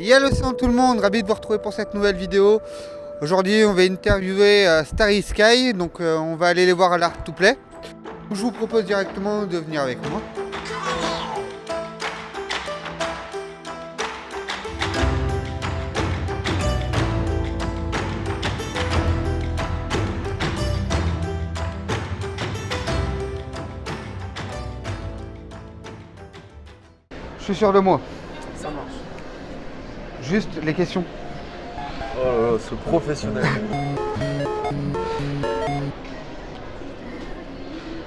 Yallo tout le monde, ravi de vous retrouver pour cette nouvelle vidéo. Aujourd'hui on va interviewer Starry Sky, donc on va aller les voir à l'Art to Play. Je vous propose directement de venir avec moi. Je suis sûr de moi. Ça marche. Juste les questions. Oh là là, ce professionnel.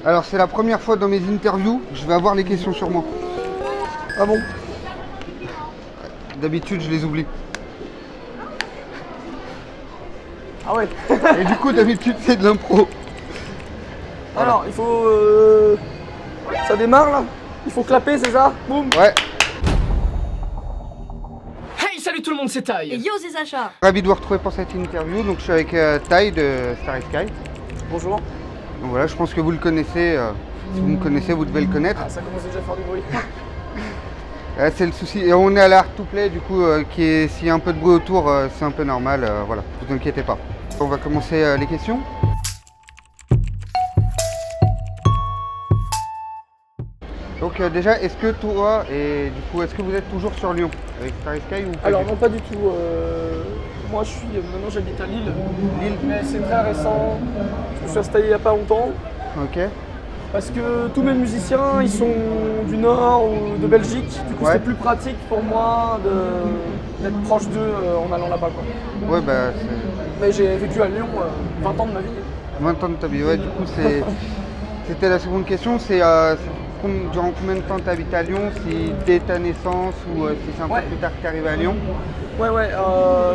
Alors c'est la première fois dans mes interviews que je vais avoir les questions sur moi. Ah bon? D'habitude je les oublie. Ah ouais. Et du coup d'habitude c'est de l'impro. Alors, il faut... Ça démarre là? Il faut clapper, c'est ça? Boum. Ouais. Hey, salut tout le monde, c'est Et Taï. yo, c'est Sacha. Ravi de vous retrouver pour cette interview. Donc je suis avec Ty de Starry Sky. Bonjour. Donc voilà, je pense que vous le connaissez. Si vous me connaissez, vous devez le connaître. Ah, ça commence déjà à faire du bruit. C'est le souci. Et on est à l'Art to Play, du coup, s'il y a un peu de bruit autour, c'est un peu normal. Voilà, vous inquiétez pas. On va commencer les questions. Donc déjà, est-ce que toi et du coup, est-ce que vous êtes toujours sur Lyon avec Starry Sky ou pas? Alors du non, pas du tout. Moi, maintenant j'habite à Lille. Lille. Mais c'est très récent. Je me suis installé il n'y a pas longtemps. tout? Ok. Parce que tous mes musiciens, ils sont du Nord ou de Belgique. Du coup, Ouais. c'était plus pratique pour moi d'être proche d'eux en allant là-bas, quoi. Ouais, bah c'est Mais j'ai vécu à Lyon 20 ans de ma vie. 20 ans de ta vie. Ouais, du coup, c'était la seconde question. Durant combien de temps tu habites à Lyon? Si dès ta naissance ou si c'est un peu Ouais. plus tard que tu arrives à Lyon? Ouais,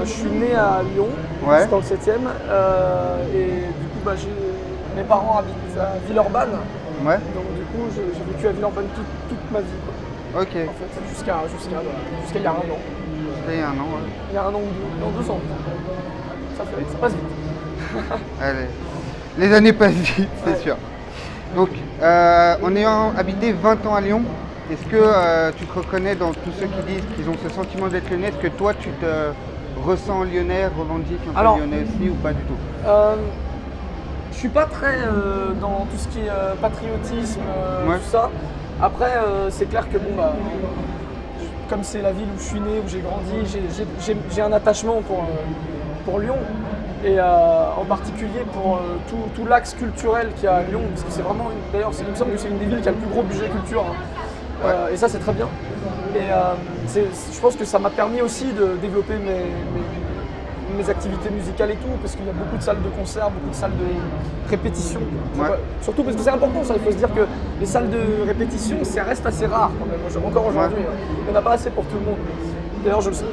je suis né à Lyon, Ouais. c'est dans le 7e, et du coup mes parents habitent à Villeurbanne, Ouais. donc du coup j'ai vécu à Villeurbanne toute ma vie, quoi. Ok. En fait, jusqu'à il y a un an. C'était il y a un an. Ouais. Il y a un an ou deux ans. Ça passe vite. Allez. Les années passent vite, c'est Ouais. sûr. Donc, en ayant habité 20 ans à Lyon, est-ce que tu te reconnais dans tous ceux qui disent qu'ils ont ce sentiment d'être lyonnais? Est-ce que toi, tu te ressens lyonnais, revendiques un peu Alors, lyonnais aussi ou pas du tout? Je suis pas très dans tout ce qui est patriotisme, Ouais. tout ça. Après, c'est clair que bon, comme c'est la ville où je suis né, où j'ai grandi, j'ai un attachement pour Lyon. Et en particulier pour tout l'axe culturel qu'il y a à Lyon, parce que c'est vraiment, d'ailleurs, il me semble que c'est une des villes qui a le plus gros budget culture. Hein. Et ça, c'est très bien. Et je pense que ça m'a permis aussi de développer mes activités musicales et tout, parce qu'il y a beaucoup de salles de concert, beaucoup de salles de répétition. Ouais. Surtout parce que c'est important, ça. Il faut se dire que les salles de répétition, ça reste assez rare quand même. Encore aujourd'hui, Ouais. hein. Il n'y en a pas assez pour tout le monde. D'ailleurs, je sais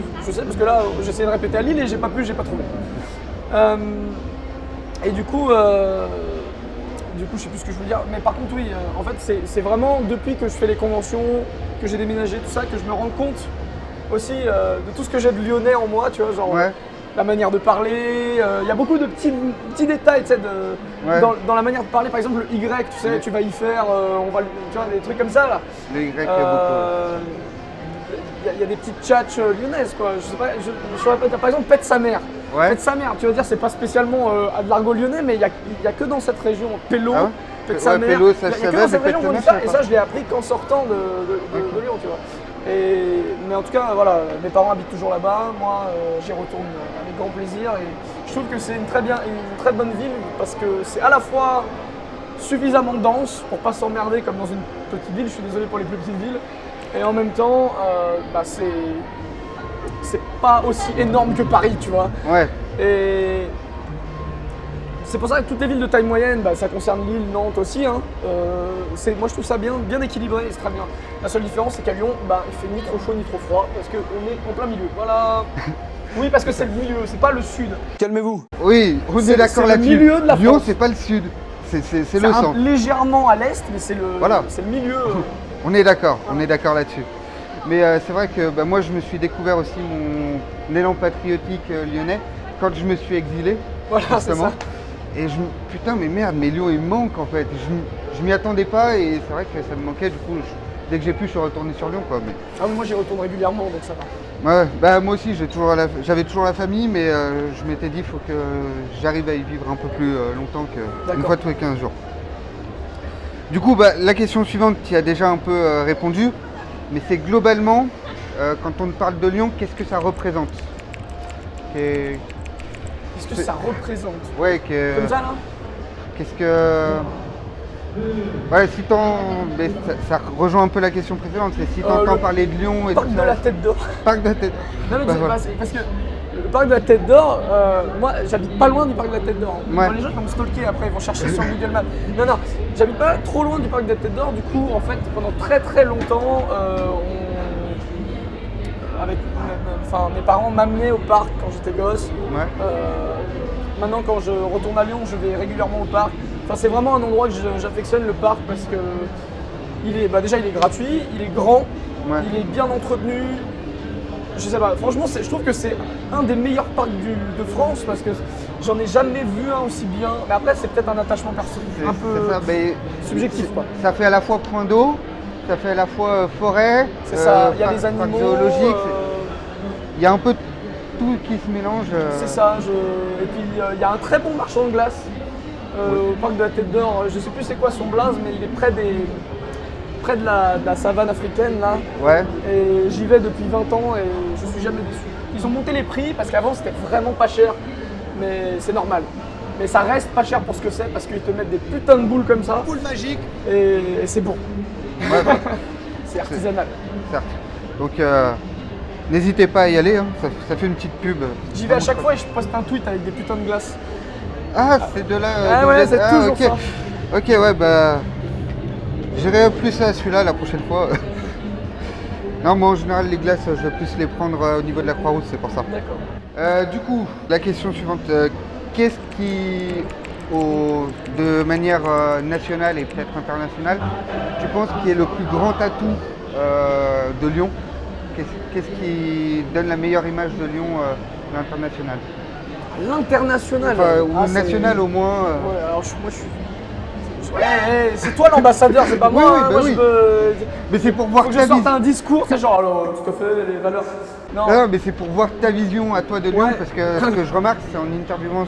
parce que là, j'essayais de répéter à Lille et j'ai pas trouvé. Et du coup, je sais plus ce que je veux dire. Mais par contre, oui, en fait, c'est vraiment depuis que je fais les conventions, que j'ai déménagé, tout ça, que je me rends compte aussi de tout ce que j'ai de lyonnais en moi, tu vois, genre Ouais. la manière de parler. Il y a beaucoup de petits détails, tu sais, Ouais. dans la manière de parler. Par exemple, le Y, tu sais, Ouais. tu vas y faire, tu vois, des trucs comme ça là. Le Y, il y a beaucoup. Il y a des petites tchatches lyonnaises, quoi. Je sais pas, saurais pas dire. Par exemple, pète sa mère. Ouais. Pète sa mère, tu vas dire, c'est pas spécialement de l'argot lyonnais, mais il y a que dans cette région. Pélo, Ah ouais. pète sa Ouais, mère. Pélo, ça, Il y a je que savais, dans cette mais région pète qu'on sa dit mère, ça, je et savais ça, je l'ai appris qu'en sortant de Lyon, tu vois. Mais en tout cas, voilà, mes parents habitent toujours là-bas. Moi, j'y retourne avec grand plaisir. Et je trouve que c'est une très bonne ville parce que c'est à la fois suffisamment dense pour pas s'emmerder comme dans une petite ville. Je suis désolé pour les plus petites villes. Et en même temps, c'est pas aussi énorme que Paris, tu vois. Ouais. Et c'est pour ça que toutes les villes de taille moyenne, ça concerne Lille, Nantes aussi. Hein. Moi je trouve ça bien équilibré, c'est très bien. La seule différence c'est qu'à Lyon, il fait ni trop chaud ni trop froid parce qu'on est en plein milieu. Voilà. Oui, parce que c'est le milieu, c'est pas le sud. Calmez-vous. Oui, on est d'accord c'est le là-dessus. milieu de la Lyon, France. c'est pas le sud. C'est le centre. Légèrement à l'est, mais c'est le milieu. On est d'accord, là-dessus. Mais c'est vrai que moi je me suis découvert aussi mon élan patriotique lyonnais quand je me suis exilé. Voilà, c'est justement. ça. Et putain mais merde, mais Lyon il me manque en fait. Je m'y attendais pas et c'est vrai que ça me manquait, du coup dès que j'ai pu, je suis retourné sur Lyon, quoi. Mais... Ah oui, moi j'y retourne régulièrement, donc ça va. Ouais, bah moi aussi, j'avais toujours la famille, mais je m'étais dit, il faut que j'arrive à y vivre un peu plus longtemps qu'une D'accord. fois tous les 15 jours. Du coup, bah, la question suivante, tu y as déjà un peu répondu, mais c'est globalement, quand on parle de Lyon, qu'est-ce que ça représente? Qu'est-ce que ça représente? Ouais, Comme ça, là? qu'est-ce que... Ouais, si mais ça rejoint un peu la question précédente, c'est si t'entends parler de Lyon et Parc tout de ça. la Tête d'Or. Parc de la Tête. Non, mais Bah, c'est voilà. parce que le parc de la Tête d'Or, moi j'habite pas loin du parc de la Tête d'Or. Ouais. Les gens vont me stalker après, ils vont chercher sur Google Maps. Non, j'habite pas trop loin du parc de la Tête d'Or. Du coup, en fait, pendant très très longtemps, mes parents m'amenaient au parc quand j'étais gosse. Ouais. Maintenant, quand je retourne à Lyon, je vais régulièrement au parc. Enfin, c'est vraiment un endroit que j'affectionne, le parc, parce que déjà il est gratuit, il est grand, Ouais. il est bien entretenu. Je sais pas, franchement, je trouve que c'est un des meilleurs parcs de France, parce que j'en ai jamais vu un aussi bien. Mais après, c'est peut-être un attachement personnel, un peu C'est ça, mais subjectif, quoi. ça fait à la fois point d'eau, ça fait à la fois forêt, C'est ça, il y a parc- les parc animaux. zoologique, il y a un peu tout qui se mélange. C'est ça, et puis il y a un très bon marchand de glace au parc de la Tête d'Or. Je sais plus c'est quoi son blaze, mais il est près de la savane africaine là. Ouais. Et j'y vais depuis 20 ans et je suis jamais déçu. Ils ont monté les prix parce qu'avant c'était vraiment pas cher, mais c'est normal. Mais ça reste pas cher pour ce que c'est parce qu'ils te mettent des putains de boules comme ça. Boule magique. Et c'est bon. Ouais, bah, C'est artisanal. certes. Donc n'hésitez pas à y aller, hein, ça fait une petite pub. J'y vais à chaque fois et je poste un tweet avec des putains de glaces. Ah, c'est de là. Ah d'où ouais, vous êtes. c'est toujours ok. ça. Ok, ouais, bah. J'irai plus à celui-là la prochaine fois. Non, moi en général, les glaces, je vais plus les prendre au niveau de la Croix-Rouge, c'est pour ça. D'accord. Du coup, la question suivante. Qu'est-ce qui, de manière nationale et peut-être internationale, tu penses qui est le plus grand atout de Lyon? Qu'est-ce qui donne la meilleure image de Lyon à l'international? L'international. Enfin, ou Ah, c'est- national au moins. Ouais, alors moi je suis. Ouais, c'est toi l'ambassadeur, c'est pas moi. Oui, hein. bah Moi oui. je veux. Mais c'est pour voir Faut que ta je sorte vision. un discours, c'est genre alors tout à fait les valeurs. Non. Non, mais c'est pour voir ta vision à toi de Lyon, Ouais. parce que ce que je remarque, c'est en interviewant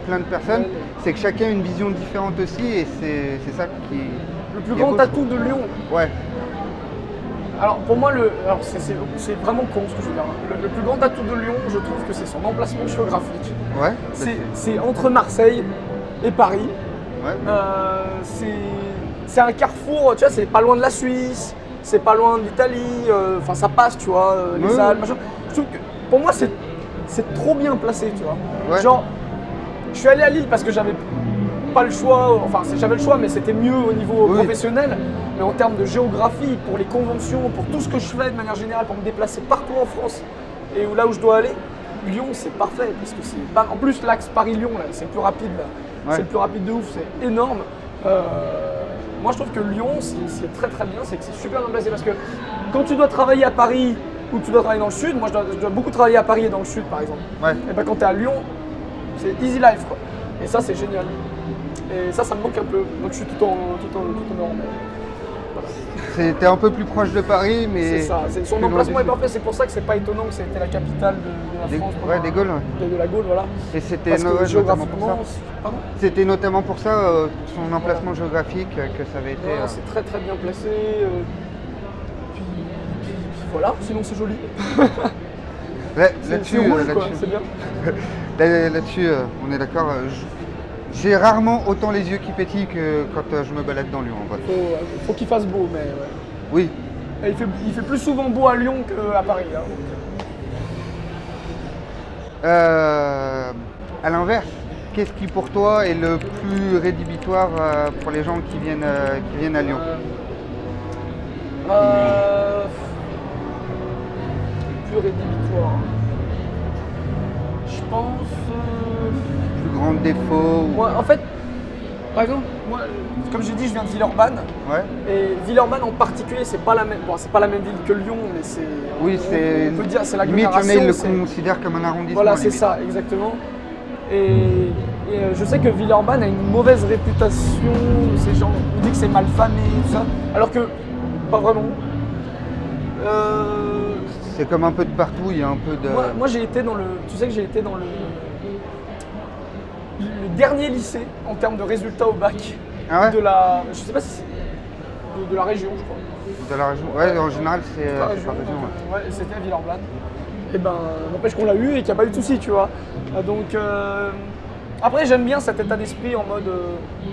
plein de personnes, c'est que chacun a une vision différente aussi, et c'est ça qui. Le plus qui est grand beau, je atout de Lyon. trouve. Ouais. Alors pour moi c'est vraiment con ce que je veux dire. Le plus grand atout de Lyon, je trouve que c'est son emplacement géographique. Ouais. C'est entre Marseille et Paris. Ouais. C'est un carrefour, tu vois, c'est pas loin de la Suisse, c'est pas loin de l'Italie, enfin ça passe, tu vois, les Ouais. Alpes, machin. Je trouve que pour moi c'est trop bien placé, tu vois. Ouais. Genre, je suis allé à Lille parce que j'avais pas le choix, enfin j'avais le choix, mais c'était mieux au niveau Oui. professionnel. Mais en termes de géographie, pour les conventions, pour tout ce que je fais de manière générale, pour me déplacer partout en France et là où je dois aller, Lyon c'est parfait parce que c'est pas. En plus l'axe Paris-Lyon là, c'est le plus rapide là. Ouais. C'est le plus rapide de ouf, c'est énorme. Moi je trouve que Lyon c'est très très bien, c'est que c'est super bien placé parce que quand tu dois travailler à Paris ou que tu dois travailler dans le sud, moi je dois beaucoup travailler à Paris et dans le sud par exemple. Ouais. Et ben quand tu es à Lyon, c'est easy life quoi. Et ça c'est génial. Et ça me manque un peu. Donc je suis tout en or. T'es un peu plus proche de Paris, mais. C'est ça, son plus loin emplacement du est sud. parfait, c'est pour ça que c'est pas étonnant que c'était la capitale de la France. Ouais, des Gaules, ouais. De la Gaule, voilà. Et c'était Parce que notamment pour ça. géographiquement, pardon. C'était notamment pour ça, son emplacement géographique, que ça avait été. Non, c'est très très bien placé. Puis voilà, sinon c'est joli. Là-dessus, c'est rouge, quoi, là-dessus. c'est bien. Là-dessus, on est d'accord. J'ai rarement autant les yeux qui pétillent que quand je me balade dans Lyon, en vrai. Faut qu'il fasse beau, mais ouais. Oui. Et il fait plus souvent beau à Lyon qu'à Paris. Hein. À l'inverse, qu'est-ce qui pour toi est le plus rédhibitoire pour les gens qui viennent à Lyon? Plus rédhibitoire. Je pense. Plus grand défaut ou- Moi, en fait, par exemple, moi, comme j'ai dit, je viens de Villeurbanne. Ouais. Et Villeurbanne en particulier, c'est pas la même. Bon, c'est pas la même ville que Lyon, mais c'est. Oui, c'est. On peut dire, c'est Limite, il y en a, l'agglomération. ils le c'est- considèrent comme un arrondissement. Voilà, c'est limite. ça, exactement. Et je sais que Villeurbanne a une mauvaise réputation. Ces gens, on dit que c'est mal famé, tout ça. Alors que pas vraiment. C'est comme un peu de partout, il y a un peu de... Moi j'ai été dans le... Tu sais que j'ai été dans le dernier lycée en termes de résultats au bac. Ah ouais? De la... Je sais pas si c'est... De la région, je crois. De la région? Ouais, en général, c'est La par région, région. donc, Ouais. ouais, c'était à Villeurbanne. Et ben, n'empêche qu'on l'a eu et qu'il n'y a pas eu de soucis, tu vois. Donc, après, j'aime bien cet état d'esprit en mode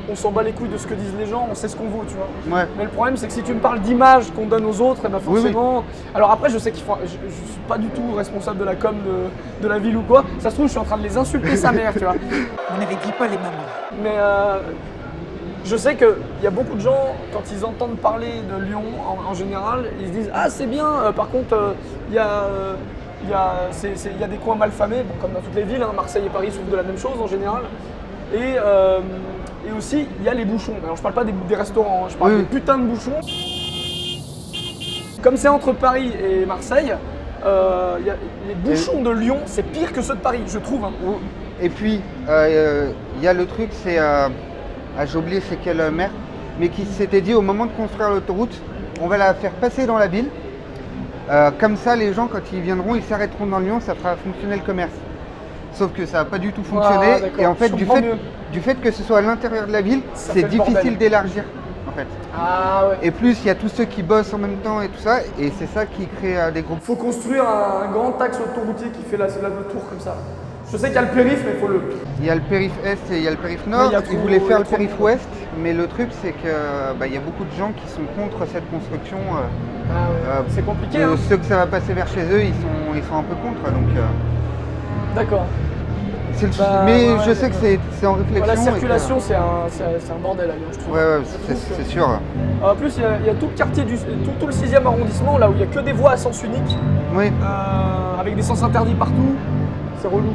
on s'en bat les couilles de ce que disent les gens, on sait ce qu'on vaut, tu vois. Ouais. Mais le problème, c'est que si tu me parles d'image qu'on donne aux autres, et ben forcément. Alors après, je sais qu'il faut. Je suis pas du tout responsable de la com de la ville ou quoi. Ça se trouve, je suis en train de les insulter sa mère, tu vois. On n'avait dit pas les mamans. Mais je sais qu'il y a beaucoup de gens, quand ils entendent parler de Lyon en général, ils se disent ah c'est bien, par contre il y a des coins mal famés, bon, comme dans toutes les villes, hein, Marseille et Paris souffrent de la même chose en général. Et aussi il y a les bouchons. Alors je parle pas des restaurants, hein, je parle des putains de bouchons. Comme c'est entre Paris et Marseille, les bouchons de Lyon c'est pire que ceux de Paris, je trouve. Hein. Et puis, il y a le truc, c'est... j'ai oublié c'est quelle maire, mais qui s'était dit au moment de construire l'autoroute, on va la faire passer dans la ville. Comme ça, les gens, quand ils viendront, ils s'arrêteront dans Lyon, ça fera fonctionner le commerce. Sauf que ça n'a pas du tout fonctionné. Ah, et en fait, du mieux. fait que ce soit à l'intérieur de la ville, Ça c'est fait le bordel. difficile d'élargir. En fait. Ah ouais. Et plus, il y a tous ceux qui bossent en même temps et tout ça, et c'est ça qui crée des groupes. Faut construire un grand axe autoroutier qui fait le tour comme ça. Je sais qu'il y a le périph', mais il faut le... Il y a le périph' est et il y a le périph' nord. Mais il y a Ils voulaient faire le trop de périph' monde. ouest, mais le truc c'est que il y a beaucoup de gens qui sont contre cette construction. C'est compliqué, hein. Ceux que ça va passer vers chez eux, ils sont un peu contre. Donc, D'accord. c'est le souci. Bah, mais ouais, je sais que c'est en réflexion. La et que- circulation, c'est un bordel à Lyon, je trouve. Ouais, Je trouve que- c'est sûr. En plus, il y a tout le quartier, tout le 6e arrondissement, là où il n'y a que des voies à sens unique, Oui. avec des sens interdits partout. C'est relou.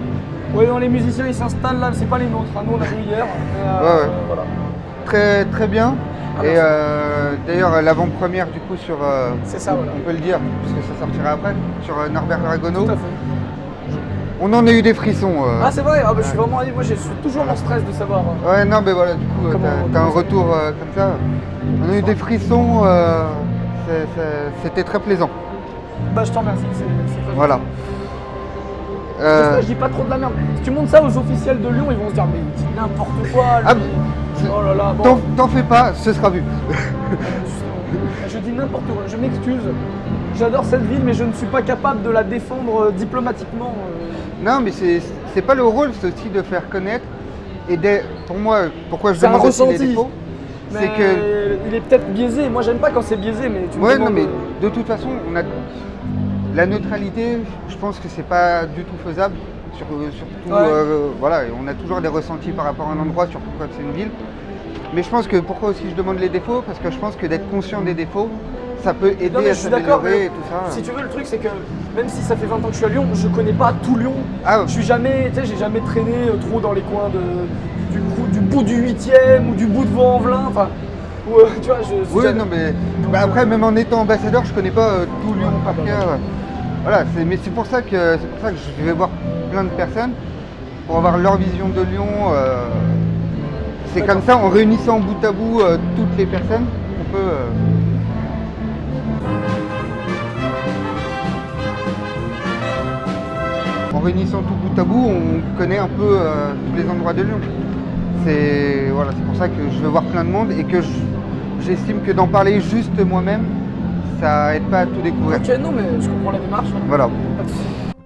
Ouais, non, les musiciens, ils s'installent là, c'est pas les nôtres. Hein. Nous, on a vu hier. Mais, Ouais. Voilà. Très très bien. Ah, Et merci. d'ailleurs, l'avant-première du coup sur. C'est ça, voilà. On peut le dire, puisque ça sortira après, sur Norbert Dragono. Tout à fait. On en a eu des frissons. Ah, c'est vrai, je suis vraiment. Moi, je suis toujours en stress de savoir. Ouais, non, mais voilà, du coup, t'as un retour comme ça. On a eu des frissons, c'était très plaisant. Bah, je t'en remercie, c'est très Voilà. J'espère que je dis pas trop de la merde. Si tu montres ça aux officiels de Lyon, ils vont se dire, mais il dit n'importe quoi. Lui. Ah, Oh là là, bon. T'en fais pas, ce sera vu. Je dis n'importe quoi, je m'excuse. J'adore cette ville, mais je ne suis pas capable de la défendre diplomatiquement. Non, mais c'est pas le rôle, c'est aussi de faire connaître. Et pour moi, pourquoi je C'est un demande aussi les ressenti. défauts, Mais c'est que... il est peut-être biaisé. Moi, j'aime pas quand c'est biaisé, mais tu me Ouais, non, demandes, mais de toute façon, on a... La neutralité, je pense que c'est pas du tout faisable. Surtout, Ouais. voilà, on a toujours des ressentis par rapport à un endroit, surtout quand c'est une ville. Mais je pense que pourquoi aussi je demande les défauts, parce que je pense que d'être conscient des défauts, ça peut aider Non, mais à je suis d'accord, s'améliorer mais et tout ça. si tu veux, le truc c'est que même si ça fait 20 ans que je suis à Lyon, je connais pas tout Lyon. Ah, Je suis jamais, tu sais, j'ai jamais traîné trop dans les coins du bout du 8e ou du bout de Vaux-en-Velin. Enfin, tu vois, oui, non, mais après, même en étant ambassadeur, je connais pas tout Lyon par cœur. Voilà, mais c'est pour ça que je vais voir plein de personnes pour avoir leur vision de Lyon. C'est D'accord. comme ça, en réunissant bout à bout toutes les personnes, on peut. En réunissant tout bout à bout, on connaît un peu tous les endroits de Lyon. C'est pour ça que je veux voir plein de monde et que j'estime que d'en parler juste moi-même, ça aide pas à tout découvrir. Ok, non, mais je comprends la démarche. Voilà. Pas de souci.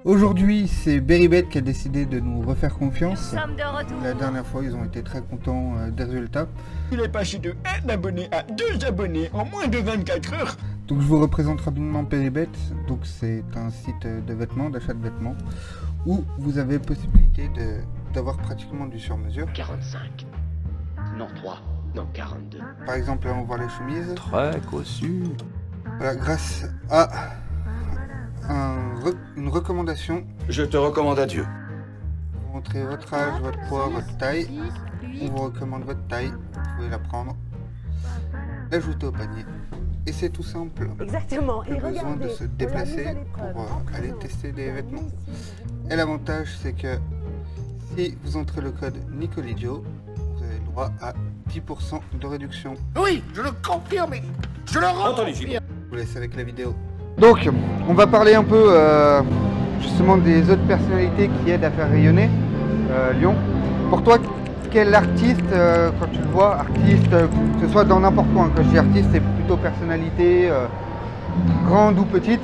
Aujourd'hui, c'est Berrybet qui a décidé de nous refaire confiance. Nous sommes de retour. La dernière fois, ils ont été très contents des résultats. Il est passé de 1 abonné à 2 abonnés en moins de 24 heures. Donc je vous représente rapidement Berrybet. Donc c'est un site de vêtements, d'achat de vêtements, où vous avez possibilité d'avoir pratiquement du sur-mesure. 45. Non, 3. Non, 42. Par exemple, là on voit les chemises. Très cossu. Voilà, grâce à une recommandation, Je te recommande à Dieu. vous montrez votre âge, votre poids, votre taille. On vous recommande votre taille, vous pouvez la prendre, l'ajouter au panier. Et c'est tout simple. Exactement. Plus besoin de se déplacer pour aller tester des vêtements. Et l'avantage, c'est que si vous entrez le code Nicolidio, vous avez le droit à 10% de réduction. Oui, je le confirme. Je le rends. Entendu, Julien. vous laisse avec la vidéo. Donc, on va parler un peu justement des autres personnalités qui aident à faire rayonner Lyon. Pour toi, quel artiste, quand tu le vois, artiste, que ce soit dans n'importe quoi, hein, quand je dis artiste, c'est plutôt personnalité, grande ou petite,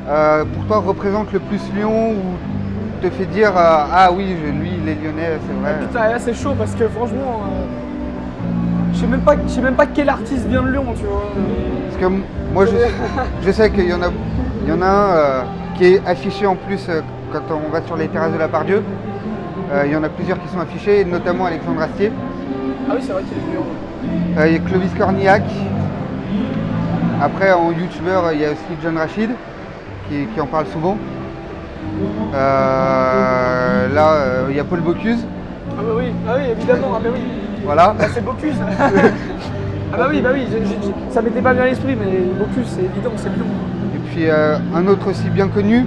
pour toi représente le plus Lyon ou te fait dire ah oui, lui il est lyonnais, c'est vrai. Putain, là c'est chaud parce que franchement, je sais même pas quel artiste vient de Lyon, tu vois. Parce que moi je sais qu'il y en a un qui est affiché en plus quand on va sur les terrasses de la Pardieu. Il y en a plusieurs qui sont affichés, notamment Alexandre Astier. Ah oui, c'est vrai qu'il est Lyon. Il y a Clovis Cornillac. Après en youtubeur, il y a aussi John Rachid qui en parle souvent. Là, il y a Paul Bocuse. Ah bah oui, évidemment, ah bah oui. Voilà. Bah, c'est Bocuse. Ah bah oui, ça m'était pas bien à l'esprit, mais Bocuse, c'est évident, c'est Lyon. Et puis un autre aussi bien connu,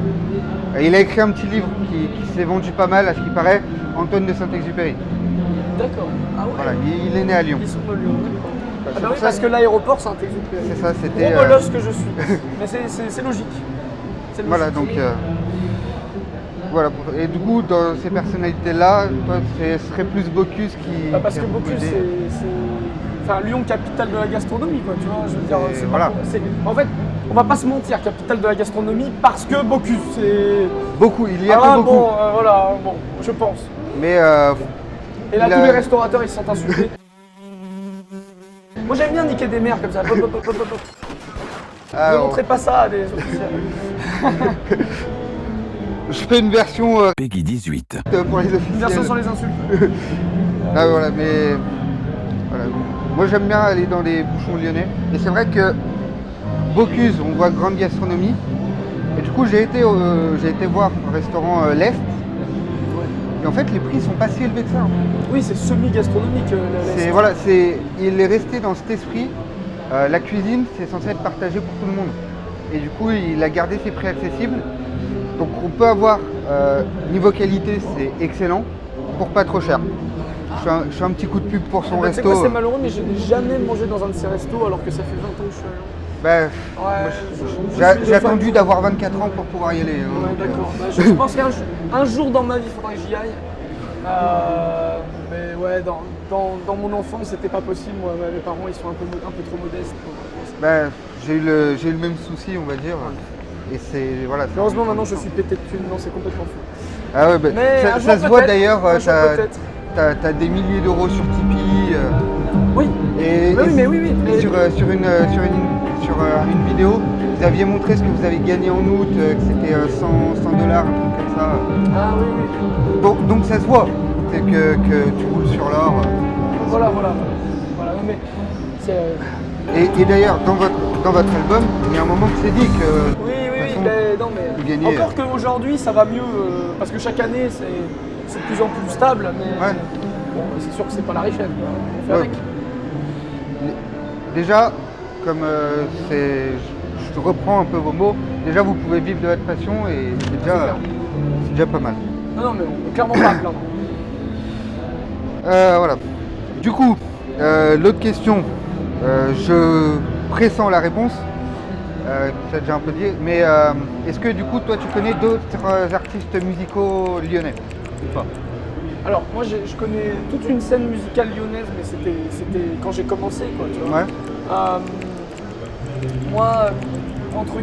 il a écrit un petit livre qui s'est vendu pas mal, à ce qui paraît, Antoine de Saint-Exupéry. D'accord. Ah ouais. Voilà, il est né à Lyon. Ils sont de Lyon, d'accord. C'est Ah bah pour oui, ça parce que l'aéroport, c'est Saint-Exupéry. C'est ça, c'était. Gros molosse que je suis. Mais c'est logique. C'est logique. Voilà, donc. Voilà. Et du coup, dans ces personnalités-là, toi, ce serait plus Bocuse qui. Bah parce qui a que beaucoup Bocuse, aidé. c'est. Enfin, Lyon, capitale de la gastronomie, quoi, tu vois. Je veux dire, Et c'est voilà. En fait, on va pas se mentir, capitale de la gastronomie, parce que Bocuse, c'est. Beaucoup, il y a Ah que beaucoup. bon, voilà, bon, je pense. Mais. Et là, il tous a- les restaurateurs, ils se sentent insultés. Moi, j'aime bien niquer des mères comme ça. Hop, hop, hop, hop, hop. Ah, Ne bon. montrez pas ça à des officiels. Je fais une version Peggy 18. pour les Une officiels. version sans les insultes. Ah voilà, mais voilà. Moi j'aime bien aller dans les bouchons lyonnais. Et c'est vrai que Bocuse, on voit grande gastronomie. Et du coup j'ai été voir un restaurant l'Est. Et en fait les prix sont pas si élevés que ça. Oui, c'est semi-gastronomique. Il est resté dans cet esprit. La cuisine c'est censé être partagé pour tout le monde. Et du coup il a gardé ses prix accessibles. Donc on peut avoir, niveau qualité c'est excellent, pour pas trop cher. Je fais un petit coup de pub pour son Bah, tu sais resto. quoi, c'est malheureux, mais je n'ai jamais mangé dans un de ces restos alors que ça fait 20 ans que je suis à Lyon. Bah, Ouais, j'ai attendu d'avoir 24 ans pour pouvoir y aller. Hein, Ouais, donc, d'accord. Bah, je pense qu'un jour dans ma vie, il faudrait que j'y aille. Mais ouais, dans mon enfance, c'était pas possible. Moi, mes parents, ils sont un peu trop modestes. bah, j'ai eu le même souci, on va dire. Et c'est voilà. c'est- Heureusement, maintenant, je suis pété de thunes. Non, c'est complètement fou. Ah ouais, bah, Mais un ça jour, se voit peut-être, d'ailleurs. un jour, peut-être. T'as des milliers d'euros sur Tipeee. Oui. Mais oui. Et sur une vidéo, vous aviez montré ce que vous avez gagné en août, que c'était 100 $, un truc comme ça. Ah oui. Donc ça se voit, c'est que tu roules sur l'or. Voilà. Mais c'est. Et d'ailleurs, dans votre album, il y a un moment que c'est dit que. Oui, de toute façon, mais non, mais vous gagnez. encore qu'aujourd'hui ça va mieux parce que chaque année c'est de plus en plus stable, mais Ouais. bon, c'est sûr que c'est pas la richesse. Quoi. On fait Ouais. avec. Déjà, comme je reprends un peu vos mots, déjà vous pouvez vivre de votre passion et c'est clair. déjà pas mal. Non, mais on est clairement pas à plaindre. Voilà. Du coup, l'autre question, je pressens la réponse, tu as déjà un peu dit, mais est-ce que du coup toi tu connais d'autres artistes musicaux lyonnais ou pas? Alors moi je connais toute une scène musicale lyonnaise, mais c'était quand j'ai commencé, quoi, tu vois. Ouais. Moi, entre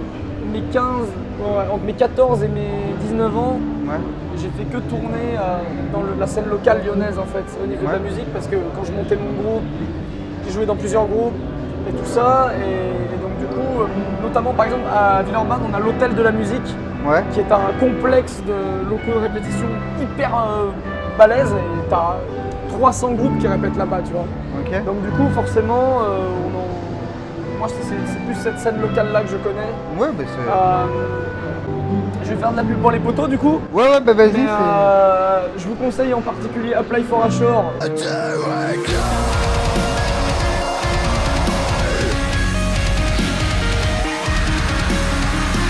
mes 14 et mes 19 ans, Ouais. j'ai fait que tourner dans la scène locale lyonnaise en fait, au niveau de la Ouais. musique, parce que quand je montais mon groupe, j'ai joué dans plusieurs groupes et tout ça, et donc du coup, notamment par exemple à Villeurbanne, on a l'Hôtel de la Musique, Ouais. qui est un complexe de locaux de répétition hyper balèze, et t'as 300 groupes qui répètent là-bas, tu vois. Ok. Donc du coup, forcément, moi c'est plus cette scène locale là que je connais. Ouais, bah c'est. Je vais faire de la pub pour les poteaux du coup. Ouais, bah vas-y. Mais, je vous conseille en particulier Apply for Ashore.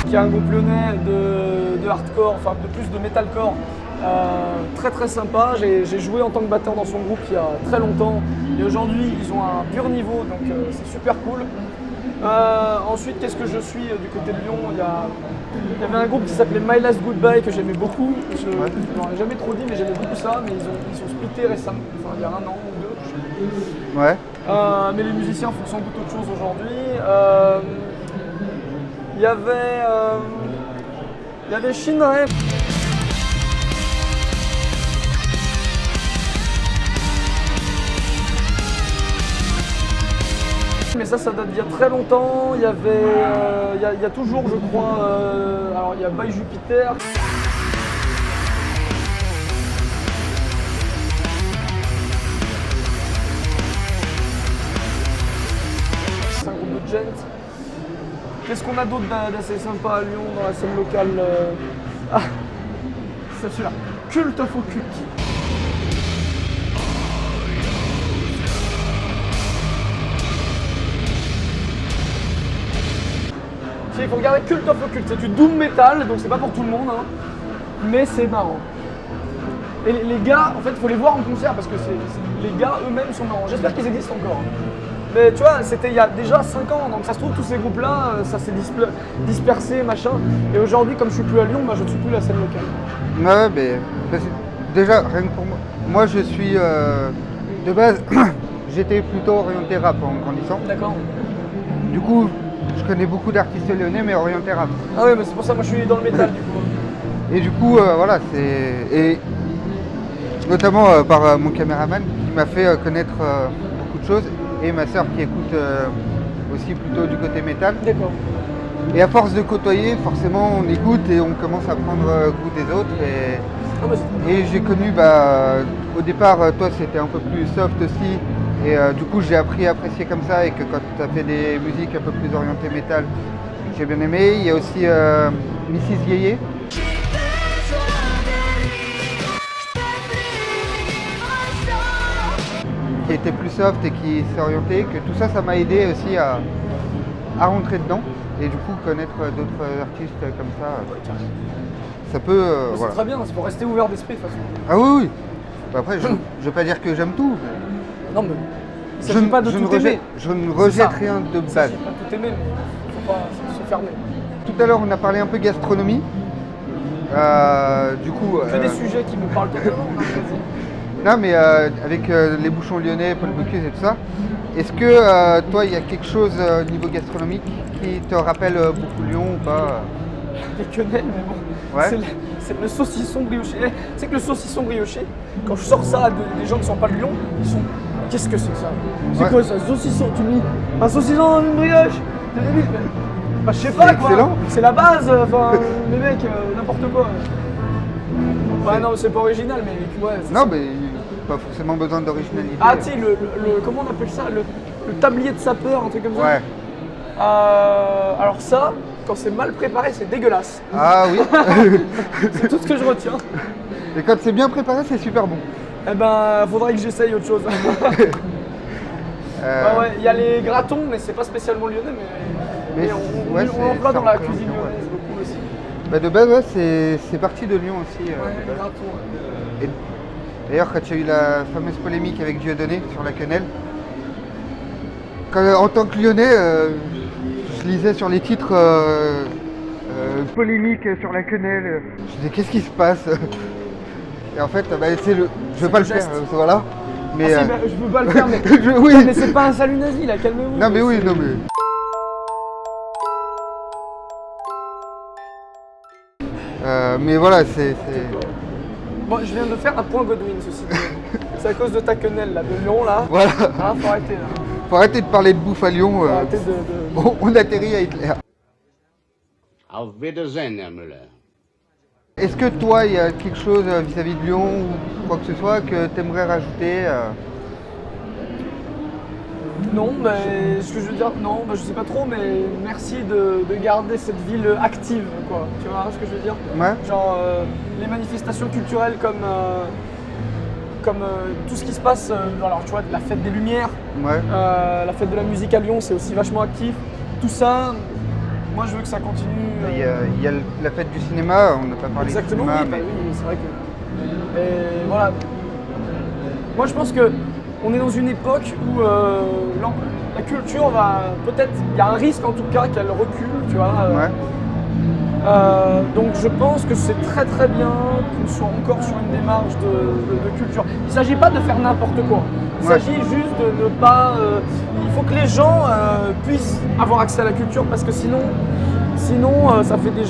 Qui est un groupe lyonnais de hardcore, enfin de plus de metalcore. Très très sympa. J'ai joué en tant que batteur dans son groupe il y a très longtemps. Et aujourd'hui, ils ont un pur niveau, donc c'est super cool. Ensuite, qu'est-ce que je suis du côté de Lyon? Il y avait un groupe qui s'appelait My Last Goodbye que j'aimais beaucoup. Je n'en ai jamais trop dit, mais j'aimais beaucoup ça. Mais ils sont splittés récemment, enfin, il y a 1 an ou 2. Je sais plus. Ouais. Mais les musiciens font sans doute autre chose aujourd'hui. Il y avait Shinrae. Mais ça date d'il y a très longtemps. Il y avait, il y a toujours, je crois, alors il y a By Jupiter. C'est un groupe de gent. Qu'est-ce qu'on a d'autre d'assez sympa à Lyon dans la scène locale? Ah, c'est celui-là. Cult of Occult. Il faut regarder Cult of Occult, c'est du doom metal, donc c'est pas pour tout le monde, hein, mais c'est marrant. Et les gars, en fait, il faut les voir en concert parce que les gars eux-mêmes sont marrants. J'espère qu'ils existent encore. Hein. Mais tu vois, c'était il y a déjà 5 ans, donc ça se trouve, tous ces groupes-là, ça s'est dispersé, machin. Et aujourd'hui, comme je suis plus à Lyon, bah, je ne suis plus la scène locale. Ouais, mais déjà, rien que pour moi. Moi, je suis de base, j'étais plutôt orienté rap en grandissant. D'accord. Du coup, je connais beaucoup d'artistes lyonnais, mais orientés rap. Ah ouais, mais c'est pour ça que moi je suis dans le métal du coup. Et du coup, voilà, c'est. Et notamment par mon caméraman qui m'a fait connaître beaucoup de choses, et ma sœur qui écoute aussi plutôt du côté métal. D'accord. Et à force de côtoyer, forcément, on écoute et on commence à prendre goût des autres. Et j'ai connu, au départ, toi c'était un peu plus soft aussi. Et du coup, j'ai appris à apprécier comme ça, et que quand tu as fait des musiques un peu plus orientées métal, j'ai bien aimé. Il y a aussi Mrs. Yeye. Qui était plus soft et qui s'est orienté, que tout ça, ça m'a aidé aussi à rentrer dedans. Et du coup, connaître d'autres artistes comme ça peut... C'est voilà. très bien, c'est pour rester ouvert d'esprit de toute façon. Ah oui, oui. Après, je ne veux pas dire que j'aime tout. Mais... Non, mais il ne s'agit pas de tout aimer. Je ne rejette rien de Il ne base. s'agit pas de tout aimer, mais il ne faut pas se fermer. Tout à l'heure, on a parlé un peu gastronomie. Du coup... Que des sujets qui me parlent totalement. Non, mais avec les bouchons lyonnais, Paul Bocuse et tout ça, est-ce que toi, il y a quelque chose au niveau gastronomique qui te rappelle beaucoup Lyon ou pas? Les quenelles, mais bon. Ouais. C'est le saucisson brioché. Tu sais que le saucisson brioché, quand je sors ça à des gens qui ne sont pas de Lyon, ils sont... Qu'est-ce que c'est que ça? C'est quoi ça? Saucisson? Tu me dis un saucisson dans une brioche? Bah, je sais pas quoi. Excellent. C'est la base, enfin, les mecs, n'importe quoi. Bah non, c'est pas original, mais ouais. Non, mais pas forcément besoin d'originalité. Ah, tu sais, comment on appelle ça? Le tablier de sapeur, un truc comme ça? Ouais. Alors ça, quand c'est mal préparé, c'est dégueulasse. Ah oui. C'est tout ce que je retiens. Et quand c'est bien préparé, c'est super bon. Eh ben, faudrait que j'essaye autre chose. Bah ouais, il y a les gratons, mais c'est pas spécialement lyonnais, mais on en voit dans la cuisine lyonnaise beaucoup aussi. Bah de base, ouais, c'est parti de Lyon aussi. Ouais, les gratons. Et d'ailleurs, quand il y a eu la fameuse polémique avec Dieudonné sur la quenelle, en tant que Lyonnais, je lisais sur les titres polémique sur la quenelle. Je disais, qu'est-ce qui se passe? Et en fait, c'est le. Je vais pas le faire, voilà. Mais, ah, si, je veux pas le faire, mais, oui. Mais c'est pas un salut nazi là, calmez-vous. Non mais oui, non mais. Mais voilà, c'est. Bon, je viens de faire un point Godwin, ceci dit. C'est à cause de ta quenelle là, de Lyon là. Voilà. Ah, faut arrêter là. Faut arrêter de parler de bouffe à Lyon. Faut arrêter de... Bon, on atterrit à Hitler. Auf Wiedersehen, Herr Müller. Est-ce que toi, il y a quelque chose vis-à-vis de Lyon ou quoi que ce soit que tu aimerais rajouter Non, mais ce que je veux dire, non, je sais pas trop, mais merci de garder cette ville active, quoi. Tu vois ce que je veux dire? Ouais. Genre les manifestations culturelles comme tout ce qui se passe, alors tu vois, la fête des Lumières, Ouais. la fête de la musique à Lyon, c'est aussi vachement actif. Tout ça, moi je veux que ça continue. Il y a la fête du cinéma, on n'a pas parlé Exactement, du cinéma. oui, Mais... oui, c'est vrai que. Et voilà. Moi je pense que on est dans une époque où la culture va peut-être, il y a un risque en tout cas qu'elle recule, tu vois. Ouais. Donc je pense que c'est très très bien qu'on soit encore sur une démarche de culture. Il ne s'agit pas de faire n'importe quoi. Il Ouais. s'agit juste de ne pas. Il faut que les gens puissent avoir accès à la culture parce que sinon ça fait des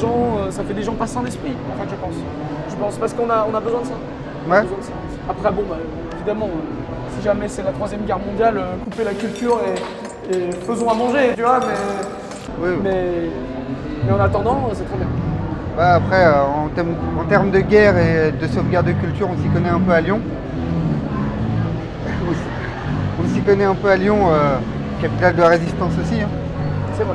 gens pas sains d'esprit. En fait, je pense. Je pense parce qu'on a besoin de ça. On a Ouais. besoin de ça. Après bon, évidemment, si jamais c'est la Troisième Guerre mondiale, couper la culture et faisons à manger, tu vois. Oui, oui. Mais en attendant, c'est trop bien. Bah, après, en termes de guerre et de sauvegarde de culture, on s'y connaît un peu à Lyon. On s'y connaît un peu à Lyon, capitale de la résistance aussi. Hein. C'est vrai.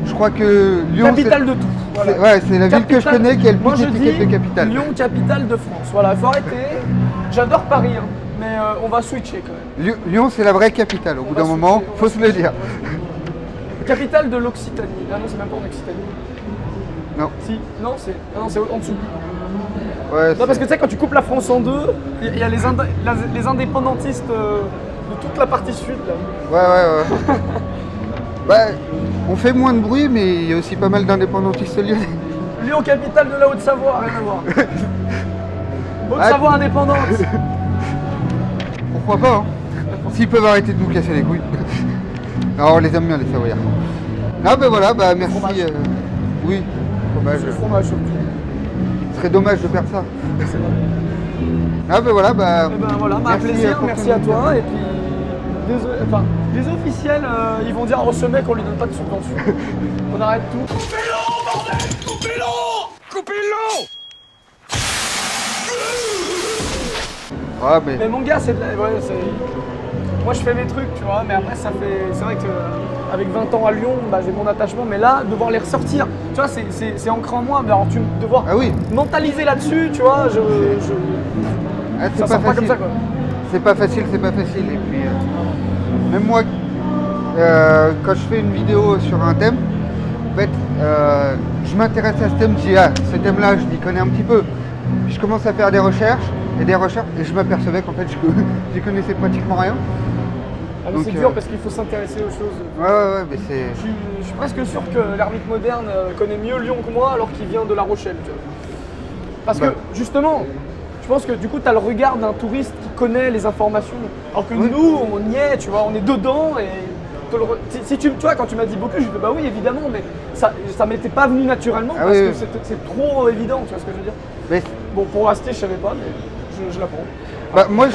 Je crois que Lyon, Capitale de tout. Voilà. c'est la ville que je connais qui a le Moi, plus je d'étiquettes de dis capitale. Lyon, capitale de France. Voilà, il faut arrêter. J'adore Paris, hein, mais on va switcher quand même. Lyon, c'est la vraie capitale. Au bout va d'un moment, switcher, on faut va se le switcher, dire. on va switcher. Capitale de l'Occitanie. Ah non, c'est même pas en Occitanie. Non. Si, non, c'est en dessous. Ouais, Non, parce que tu sais, quand tu coupes la France en deux, il y a les indépendantistes de toute la partie sud. Là. Ouais. Bah, on fait moins de bruit, mais il y a aussi pas mal d'indépendantistes lyonnais. Lyon, capitale de la Haute-Savoie, rien à voir. Haute-Savoie indépendante. Pourquoi pas, hein. S'ils peuvent arrêter de nous casser les couilles. Non, on les aime bien, les Savoyards. Ah ben voilà, bah merci. Fromage. Oui, fromage. Le fromage surtout. Ce serait dommage de perdre ça. C'est vrai. Ah ben voilà, bah. Eh ben voilà, un plaisir, pour merci ton à toi. Et puis, les officiels, ils vont dire, oh ce mec, on lui donne pas de subvention. On arrête tout. Ah mais. Mais mon gars, c'est de la... ouais, moi je fais mes trucs, tu vois, mais après ça fait... C'est vrai que avec 20 ans à Lyon, bah, j'ai mon attachement, mais là, devoir les ressortir, tu vois, c'est ancré en moi, mais alors devoir Ah oui. mentaliser là-dessus, tu vois, Ah, ça sort pas comme ça, quoi. C'est pas facile. Et puis, même moi, quand je fais une vidéo sur un thème, en fait, je m'intéresse à ce thème, je dis, ah, ce thème-là, je m'y connais un petit peu. Puis je commence à faire des recherches, et je m'apercevais qu'en fait, je connaissais pratiquement rien. Ah, mais Donc, c'est dur parce qu'il faut s'intéresser aux choses. Ouais, mais c'est... Je suis presque sûr que l'ermite moderne connaît mieux Lyon que moi alors qu'il vient de La Rochelle. Tu vois. Parce que Bah. justement, je pense que du coup tu as le regard d'un touriste qui connaît les informations. Alors que Oui. nous, on y est, tu vois, on est dedans et si tu vois, quand tu m'as dit beaucoup, je dis bah oui évidemment, mais ça m'était pas venu naturellement Ah parce oui, que oui. c'est trop évident, tu vois ce que je veux dire. Mais, Bon, pour rester, je savais pas, mais je l'apprends. bah, moi,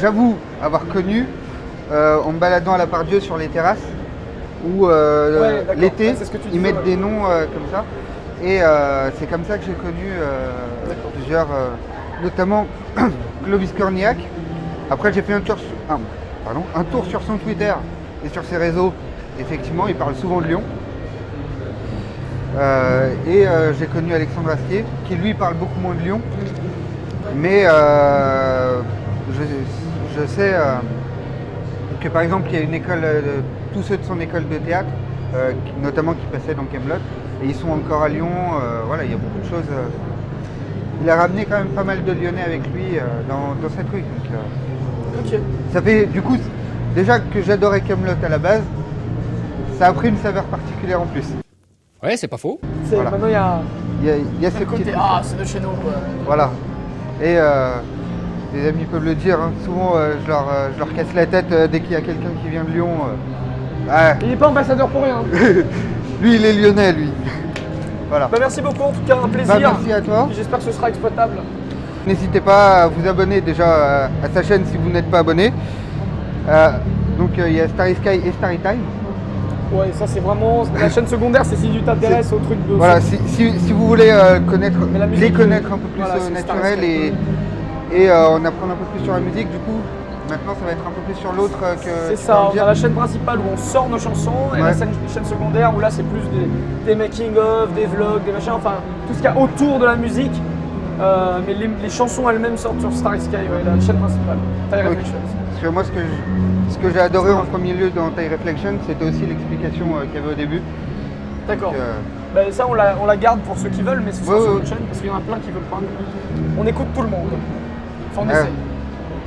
j'avoue avoir connu en me baladant à la Pardieu sur les terrasses où Ouais, d'accord. l'été, Ouais, c'est ce que tu ils disais, mettent ouais. des noms comme ça. Et c'est comme ça que j'ai connu plusieurs, notamment Clovis Cornillac. Après, j'ai fait un tour sur son Twitter et sur ses réseaux. Effectivement, il parle souvent de Lyon. J'ai connu Alexandre Astier, qui lui parle beaucoup moins de Lyon. Mais je sais que par exemple, il y a une école, tous ceux de son école de théâtre, notamment qui passaient dans Kaamelott, et ils sont encore à Lyon. Voilà, il y a beaucoup de choses. Il a ramené quand même pas mal de Lyonnais avec lui dans cette rue. Donc, Ok. ça fait du coup, déjà que j'adorais Kaamelott à la base, ça a pris une saveur particulière en plus. Ouais, c'est pas faux. Voilà. Maintenant il y a Il y a ce le côté petit... ah c'est de chez nous quoi. Voilà. Et les amis peuvent le dire, hein, souvent je leur casse la tête dès qu'il y a quelqu'un qui vient de Lyon. Ah, Il n'est pas ambassadeur pour rien. lui, il est lyonnais, lui. Voilà. Bah, merci beaucoup, en tout cas, un plaisir. Bah, merci à toi. Et j'espère que ce sera exploitable. N'hésitez pas à vous abonner déjà à sa chaîne si vous n'êtes pas abonné. Donc il y a Starry Sky et Starry Time. Ouais, ça c'est vraiment. La chaîne secondaire, c'est si tu t'intéresses au truc de. Voilà, si vous voulez Mais la musique, les connaître un peu plus voilà, c'est naturel Starry Sky. et en apprendre un peu plus sur la musique, du coup, maintenant ça va être un peu plus sur l'autre que. C'est tu ça, vas me on a dire. la chaîne principale où on sort nos chansons et la Ouais. chaîne secondaire où là c'est plus des making-of, des vlogs, des machins, enfin tout ce qu'il y a autour de la musique. Mais les chansons elles-mêmes sortent sur Starry Sky, ouais, la chaîne principale. Time Ok. Reflections. Parce que moi, ce que j'ai adoré en premier lieu dans Time Reflection, c'était aussi l'explication qu'il y avait au début. D'accord. Donc, Bah, ça on la garde pour ceux qui veulent, mais c'est Ouais, sur ouais. notre chaîne parce qu'il y en a plein qui veulent pas. On écoute tout le monde. Enfin on Ouais. essaye.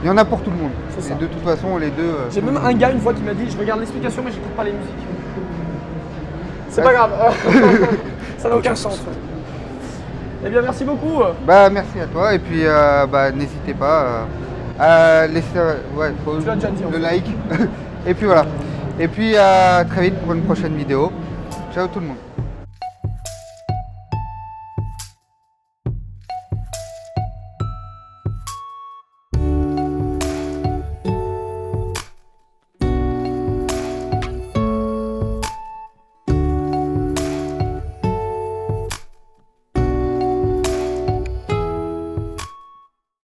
Il y en a pour tout le monde. C'est Et ça. de toute façon, les deux. J'ai même un gars une fois qui m'a dit je regarde l'explication mais j'écoute pas les musiques. C'est Ouais. pas grave. Ça n'a aucun sens. Ouais. Eh bien merci beaucoup. Bah, merci à toi. Et puis, bah, n'hésitez pas à laisser Tu l'as déjà dit, en le fait. like. Et puis voilà. Et puis, à très vite pour une prochaine vidéo. Ciao tout le monde.